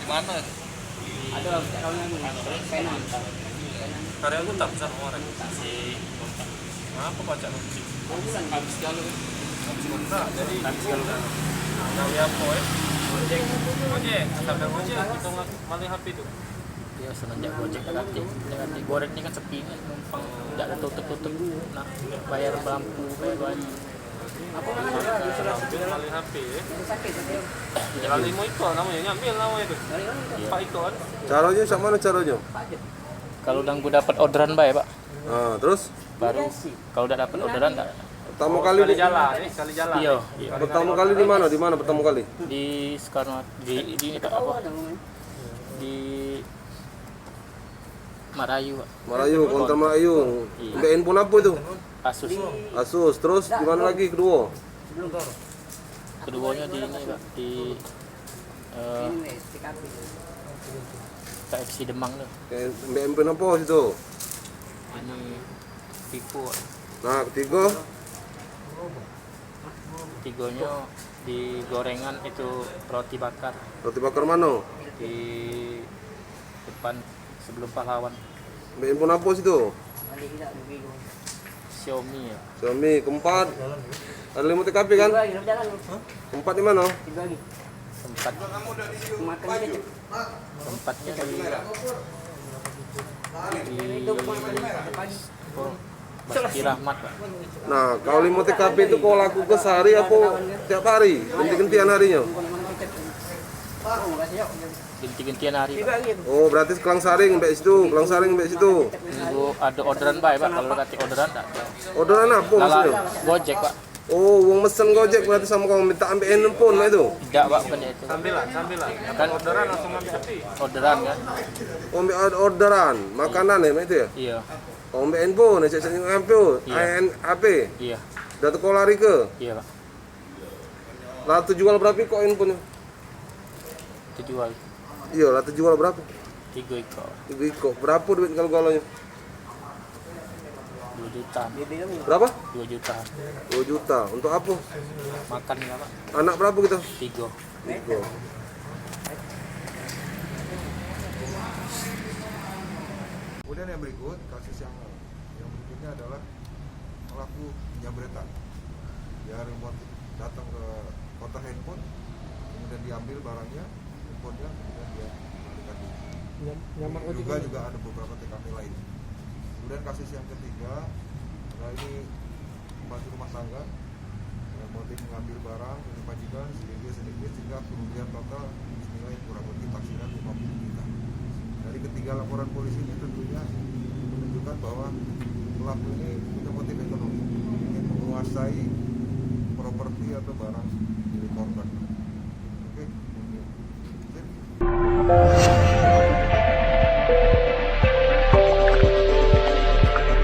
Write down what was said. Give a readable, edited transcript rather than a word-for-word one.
Di mana itu? Ada calonnya Penan. Karya aku tak besar orang si apa baca kunci Habis kalau nah jadi nah ya boy Gojek sampai Gojek kita maling HP itu Dia semenjak Gojek ganti goreng ini kan sepi kan numpang tidak ada tutup nah bayar lampu bayar gaji Apa namanya? maling HP Sakit tadi. Kali mau ikut namanya ngambil namanya itu Pak ikut Caranya sama mana caranya? kalau udah gue dapat orderan baik pak Nah, terus baru kalau udah dapat orderan tak pertama kali kali jalan kali jalan iya pertama kali di mana? Di mana pertama kali? di sekarang di ini pak apa di Marayu pak Merayu, konter Merayu. Iya. Mbak handphone apa itu? Asus Asus. Terus di mana lagi kedua? keduanya di ini pak di Ini TKP. KFC Demang tuh Kayak Mbak handphone apa situ? ini Vivo Nah, ketiga tiganya di gorengan itu roti bakar roti bakar mana? di depan sebelum pahlawan Mbak handphone apa situ? Balik tidak begitu. Xiaomi ya Xiaomi. Keempat ada 5 TKP kan? Tiga lagi jalan. Keempat di mana? Tiga lagi. tempat Makan aja. tempatnya di Itu makan pagi. oh, Basti Rahmat pak Nah, kalau 5 TKP itu kau laku ke sehari apa tiap hari? Ganti-gantian harinya? Oh, makasih ya. ganti-gantian hari Tiga pak lagi. Oh, berarti kelang saring mbak situ, kelang saring mbak situ. nunggu ada orderan baik pak kalau ganti orderan tak Orderan apa maksudnya? Gojek pak Oh, uang mesen Gojek berarti sama kamu minta ambil handphone lah itu. tidak pak bukan itu sambilan kan orderan langsung ambil HP orderan kan Oh, ambil orderan, makanan ya mbak itu ya? iya Oh, ambil handphone, cek handphone, Iya. HP. iya Dah teko lari ke. iya pak Lah tu jual berapa kok handphone? itu jual Iya, lah tu jual berapa? 3 ekor 3 iko. Berapa duit kalau galonnya? 2 juta Berapa? 2 juta 2 juta. Untuk apa? makan ya pak Anak berapa kita? 3 3. Kemudian yang berikut, kasus yang berikutnya adalah pelaku penjambretan. Dia remote datang ke konter handphone, kemudian diambil barangnya, handphonenya, kemudian dia kembalikan dulu. Juga ada beberapa TKP lain. Kemudian kasus yang ketiga, nah ini pembantu rumah tangga yang motif mengambil barang dari majikan sedikit sehingga kerugian total senilai kurang lebih taksiran 50 juta. Dari ketiga laporan polisi ini tentunya menunjukkan bahwa pelaku ini punya motif ekonomi, ingin menguasai properti atau barang milik korban. Oke, thank you. Sip.